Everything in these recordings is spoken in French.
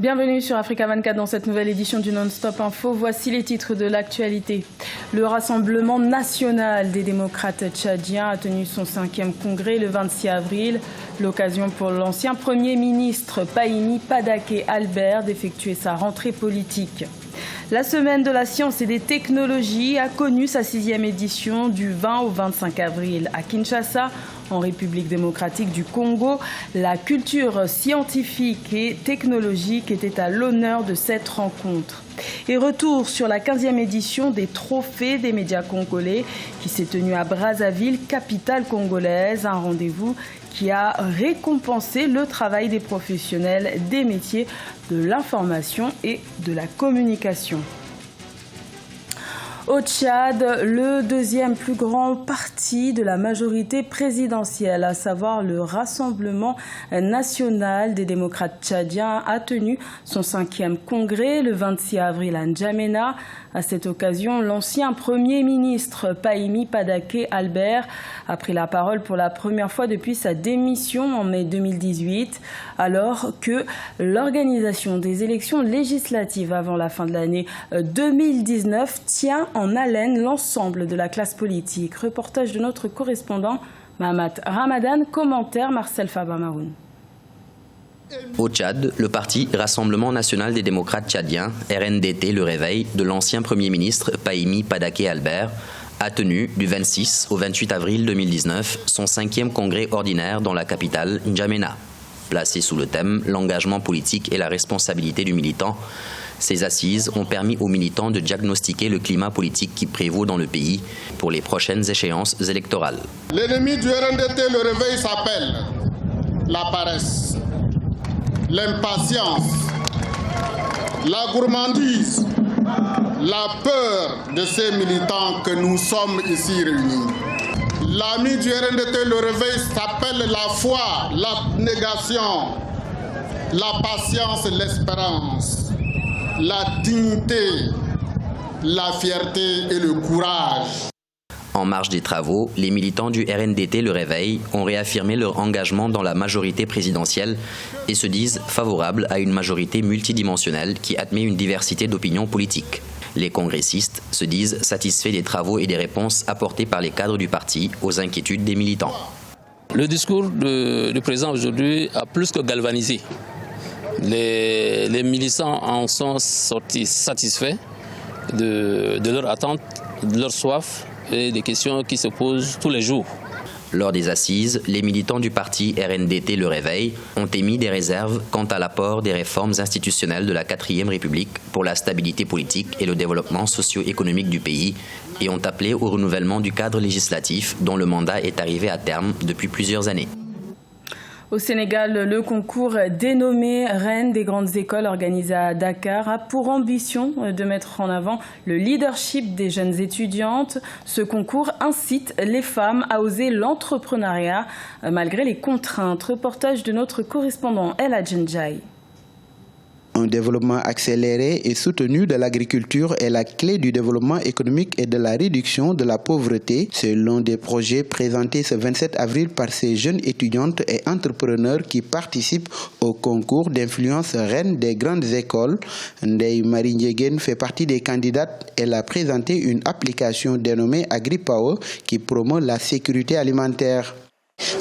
Bienvenue sur Africa 24 dans cette nouvelle édition du Non-Stop Info. Voici les titres de l'actualité. Le Rassemblement national des démocrates tchadiens a tenu son 5e congrès le 26 avril. L'occasion pour l'ancien Premier ministre Pahimi Padaké Albert d'effectuer sa rentrée politique. La semaine de la science et des technologies a connu sa 6e édition du 20 au 25 avril à Kinshasa, en République démocratique du Congo. La culture scientifique et technologique était à l'honneur de cette rencontre. Et retour sur la 15e édition des Trophées des médias congolais qui s'est tenue à Brazzaville, capitale congolaise, un rendez-vous qui a récompensé le travail des professionnels des métiers de l'information et de la communication. Au Tchad, le deuxième plus grand parti de la majorité présidentielle, à savoir le Rassemblement national des démocrates tchadiens, a tenu son 5e congrès le 26 avril à N'Djamena. À cette occasion, l'ancien Premier ministre Pahimi Padaké Albert a pris la parole pour la première fois depuis sa démission en mai 2018, alors que l'organisation des élections législatives avant la fin de l'année 2019 tient en haleine l'ensemble de la classe politique. Reportage de notre correspondant Mahamat Ramadan, commentaire Marcel Fabamaroun. Au Tchad, le parti Rassemblement national des démocrates tchadiens, RNDT Le Réveil, de l'ancien Premier ministre Pahimi Padaké Albert, a tenu du 26 au 28 avril 2019 son 5e congrès ordinaire dans la capitale N'Djamena. Placé sous le thème « L'engagement politique et la responsabilité du militant », ces assises ont permis aux militants de diagnostiquer le climat politique qui prévaut dans le pays pour les prochaines échéances électorales. L'ennemi du RNDT Le Réveil s'appelle la paresse, l'impatience, la gourmandise, la peur de ces militants que nous sommes ici réunis. L'ami du RNDT Le Réveil s'appelle la foi, l'abnégation, la patience, l'espérance, la dignité, la fierté et le courage. En marge des travaux, les militants du RNDT Le Réveil ont réaffirmé leur engagement dans la majorité présidentielle et se disent favorables à une majorité multidimensionnelle qui admet une diversité d'opinions politiques. Les congressistes se disent satisfaits des travaux et des réponses apportées par les cadres du parti aux inquiétudes des militants. Le discours du président aujourd'hui a plus que galvanisé. Les militants en sont sortis satisfaits de leur attente, de leur soif et des questions qui se posent tous les jours. Lors des assises, les militants du parti RNDT Le Réveil ont émis des réserves quant à l'apport des réformes institutionnelles de la 4e République pour la stabilité politique et le développement socio-économique du pays et ont appelé au renouvellement du cadre législatif dont le mandat est arrivé à terme depuis plusieurs années. Au Sénégal, le concours dénommé Reine des grandes écoles organisé à Dakar a pour ambition de mettre en avant le leadership des jeunes étudiantes. Ce concours incite les femmes à oser l'entrepreneuriat malgré les contraintes. Reportage de notre correspondant El Adjenjaï. Un développement accéléré et soutenu de l'agriculture est la clé du développement économique et de la réduction de la pauvreté. C'est l'un des projets présentés ce 27 avril par ces jeunes étudiantes et entrepreneurs qui participent au concours d'influence Reine des grandes écoles. Ndeye Marie Ndiéguène fait partie des candidates. Elle a présenté une application dénommée AgriPower qui promeut la sécurité alimentaire.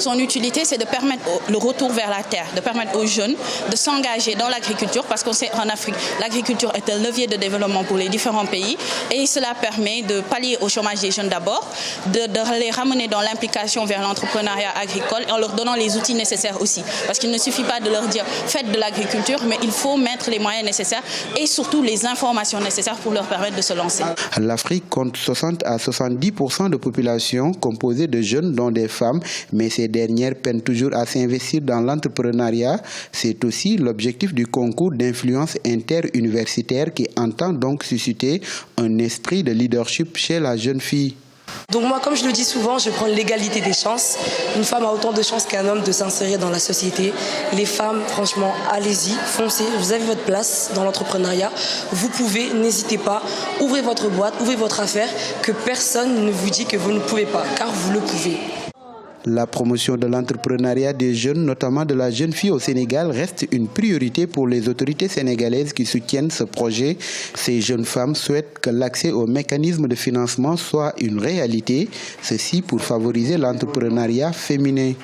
Son utilité, c'est de permettre le retour vers la terre, de permettre aux jeunes de s'engager dans l'agriculture, parce qu'on sait qu'en Afrique, l'agriculture est un levier de développement pour les différents pays, et cela permet de pallier au chômage des jeunes d'abord, de les ramener dans l'implication vers l'entrepreneuriat agricole, en leur donnant les outils nécessaires aussi, parce qu'il ne suffit pas de leur dire faites de l'agriculture, mais il faut mettre les moyens nécessaires et surtout les informations nécessaires pour leur permettre de se lancer. L'Afrique compte 60 à 70% de population composée de jeunes, dont des femmes, mais ces dernières peinent toujours à s'investir dans l'entrepreneuriat. C'est aussi l'objectif du concours d'influence interuniversitaire qui entend donc susciter un esprit de leadership chez la jeune fille. Donc moi, comme je le dis souvent, je prends l'égalité des chances. Une femme a autant de chances qu'un homme de s'insérer dans la société. Les femmes, franchement, allez-y, foncez. Vous avez votre place dans l'entrepreneuriat. Vous pouvez, n'hésitez pas, ouvrez votre boîte, ouvrez votre affaire, que personne ne vous dit que vous ne pouvez pas, car vous le pouvez. La promotion de l'entrepreneuriat des jeunes, notamment de la jeune fille au Sénégal, reste une priorité pour les autorités sénégalaises qui soutiennent ce projet. Ces jeunes femmes souhaitent que l'accès aux mécanismes de financement soit une réalité, ceci pour favoriser l'entrepreneuriat féminin.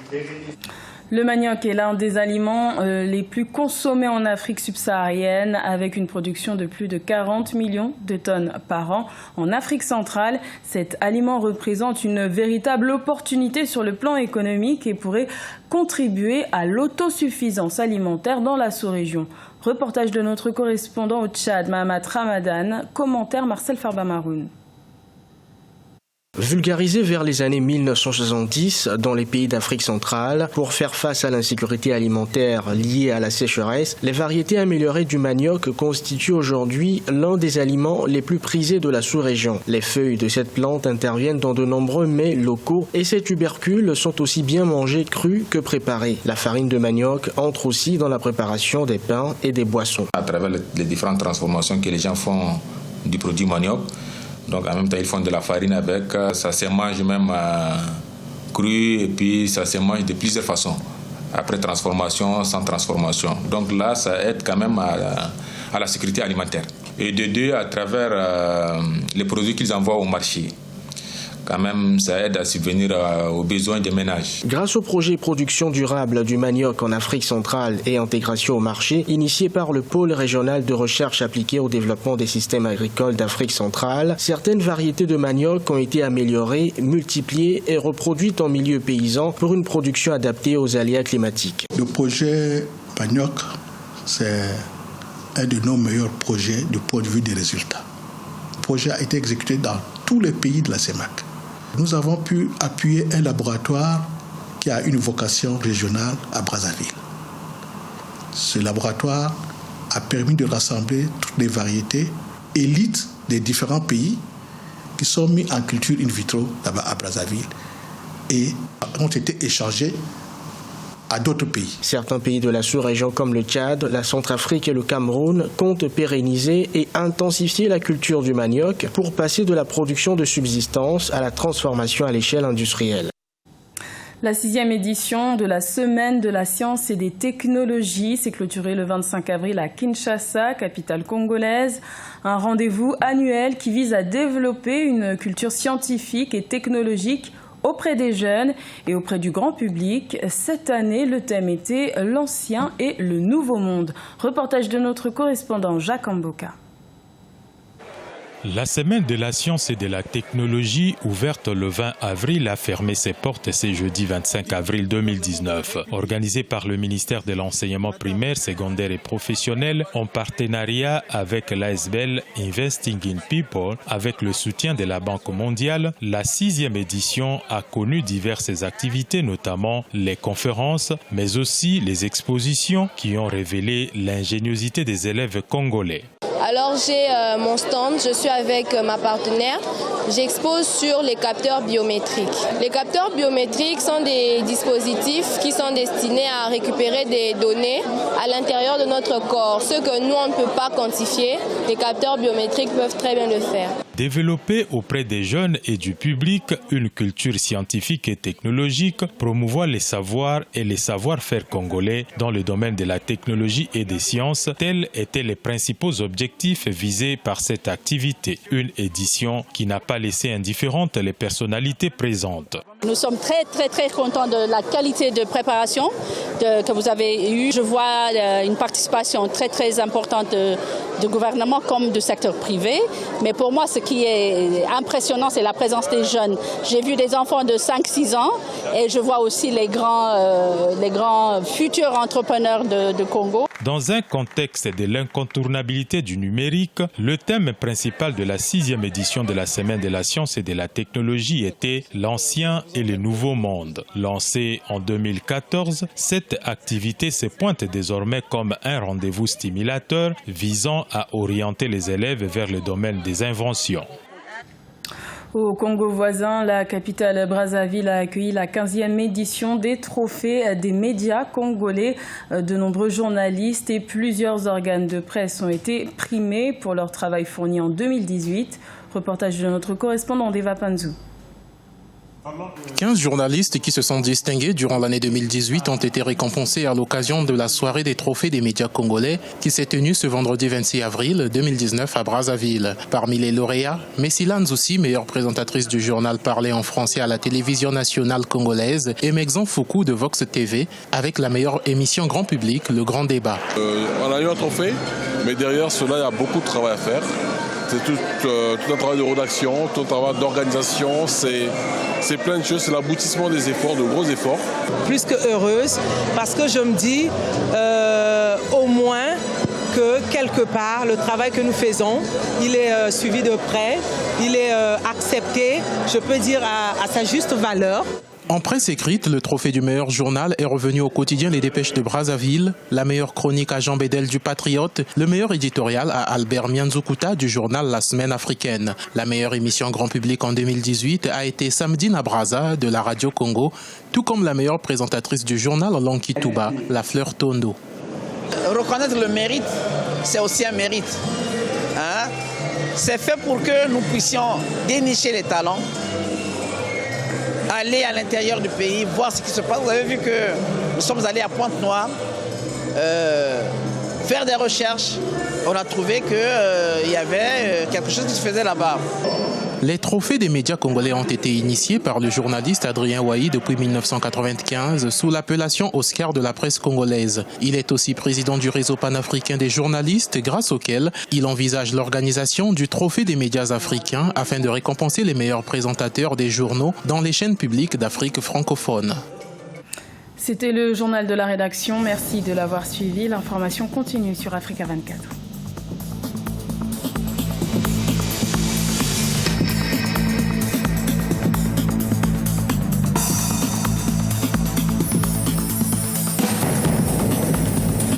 Le manioc est l'un des aliments les plus consommés en Afrique subsaharienne, avec une production de plus de 40 millions de tonnes par an. En Afrique centrale, cet aliment représente une véritable opportunité sur le plan économique et pourrait contribuer à l'autosuffisance alimentaire dans la sous-région. Reportage de notre correspondant au Tchad, Mahamat Ramadan, commentaire Marcel Farbamaroun. Vulgarisé vers les années 1970 dans les pays d'Afrique centrale pour faire face à l'insécurité alimentaire liée à la sécheresse, les variétés améliorées du manioc constituent aujourd'hui l'un des aliments les plus prisés de la sous-région. Les feuilles de cette plante interviennent dans de nombreux mets locaux et ces tubercules sont aussi bien mangés crus que préparés. La farine de manioc entre aussi dans la préparation des pains et des boissons. À travers les différentes transformations que les gens font du produit manioc, donc en même temps ils font de la farine avec, ça se mange même cru et puis ça se mange de plusieurs façons, après transformation, sans transformation. Donc là ça aide quand même à la sécurité alimentaire. Et de deux, à travers les produits qu'ils envoient au marché, quand même ça aide à subvenir aux besoins des ménages. Grâce au projet production durable du manioc en Afrique centrale et intégration au marché, initié par le pôle régional de recherche appliquée au développement des systèmes agricoles d'Afrique centrale, certaines variétés de manioc ont été améliorées, multipliées et reproduites en milieu paysan pour une production adaptée aux aléas climatiques. Le projet manioc, c'est un de nos meilleurs projets du point de vue des résultats. Le projet a été exécuté dans tous les pays de la CEMAC. Nous avons pu appuyer un laboratoire qui a une vocation régionale à Brazzaville. Ce laboratoire a permis de rassembler toutes les variétés élites des différents pays qui sont mis en culture in vitro là-bas à Brazzaville et ont été échangés à d'autres pays. Certains pays de la sous-région comme le Tchad, la Centrafrique et le Cameroun comptent pérenniser et intensifier la culture du manioc pour passer de la production de subsistance à la transformation à l'échelle industrielle. La 6e édition de la Semaine de la science et des technologies s'est clôturée le 25 avril à Kinshasa, capitale congolaise. Un rendez-vous annuel qui vise à développer une culture scientifique et technologique auprès des jeunes et auprès du grand public. Cette année, le thème était l'ancien et le nouveau monde. Reportage de notre correspondant Jacques Amboka. La Semaine de la science et de la technologie, ouverte le 20 avril, a fermé ses portes ce jeudi 25 avril 2019. Organisée par le ministère de l'enseignement primaire, secondaire et professionnel, en partenariat avec l'ASBL Investing in People, avec le soutien de la Banque mondiale, la 6e édition a connu diverses activités, notamment les conférences, mais aussi les expositions qui ont révélé l'ingéniosité des élèves congolais. Alors j'ai mon stand, je suis avec ma partenaire, j'expose sur les capteurs biométriques. Les capteurs biométriques sont des dispositifs qui sont destinés à récupérer des données à l'intérieur de notre corps. Ce que nous on ne peut pas quantifier, les capteurs biométriques peuvent très bien le faire. Développer auprès des jeunes et du public une culture scientifique et technologique, promouvoir les savoirs et les savoir-faire congolais dans le domaine de la technologie et des sciences, tels étaient les principaux objectifs visés par cette activité. Une édition qui n'a pas laissé indifférentes les personnalités présentes. Nous sommes très contents de la qualité de préparation que vous avez eue. Je vois une participation très importante du gouvernement comme du secteur privé. Mais pour moi, ce qui est impressionnant, c'est la présence des jeunes. J'ai vu des enfants de 5-6 ans et je vois aussi les grands futurs entrepreneurs de Congo. Dans un contexte de l'incontournabilité du numérique, le thème principal de la 6e édition de la Semaine de la science et de la technologie était l'ancien et le nouveau monde. Lancée en 2014, cette activité se pointe désormais comme un rendez-vous stimulateur visant à orienter les élèves vers le domaine des inventions. Au Congo voisin, la capitale Brazzaville a accueilli la 15e édition des trophées des médias congolais. De nombreux journalistes et plusieurs organes de presse ont été primés pour leur travail fourni en 2018. Reportage de notre correspondant Deva Panzou. 15 journalistes qui se sont distingués durant l'année 2018 ont été récompensés à l'occasion de la soirée des trophées des médias congolais qui s'est tenue ce vendredi 26 avril 2019 à Brazzaville. Parmi les lauréats, Messila Nzoussi, meilleure présentatrice du journal parlé en français à la télévision nationale congolaise, et Mexan Foucault de Vox TV avec la meilleure émission grand public, Le Grand Débat. On a eu un trophée, mais derrière cela, il y a beaucoup de travail à faire. C'est tout un travail de rédaction, tout un travail d'organisation, c'est plein de choses, c'est l'aboutissement des efforts, de gros efforts. Plus que heureuse, parce que je me dis au moins que quelque part, le travail que nous faisons, il est suivi de près, il est accepté, je peux dire à sa juste valeur. En presse écrite, le trophée du meilleur journal est revenu au quotidien Les Dépêches de Brazzaville, la meilleure chronique à Jean Bédel du Patriote, le meilleur éditorial à Albert Mianzoukuta du journal La Semaine africaine. La meilleure émission grand public en 2018 a été Samedi Brazza de la Radio Congo, tout comme la meilleure présentatrice du journal Lonki Touba, La Fleur Tondo. Reconnaître le mérite, c'est aussi un mérite. Hein? C'est fait pour que nous puissions dénicher les talents, aller à l'intérieur du pays, voir ce qui se passe. Vous avez vu que nous sommes allés à Pointe-Noire, faire des recherches. On a trouvé qu'il y avait quelque chose qui se faisait là-bas. Les trophées des médias congolais ont été initiés par le journaliste Adrien Wahi depuis 1995 sous l'appellation Oscar de la presse congolaise. Il est aussi président du réseau panafricain des journalistes grâce auquel il envisage l'organisation du trophée des médias africains afin de récompenser les meilleurs présentateurs des journaux dans les chaînes publiques d'Afrique francophone. C'était le journal de la rédaction. Merci de l'avoir suivi. L'information continue sur Africa 24.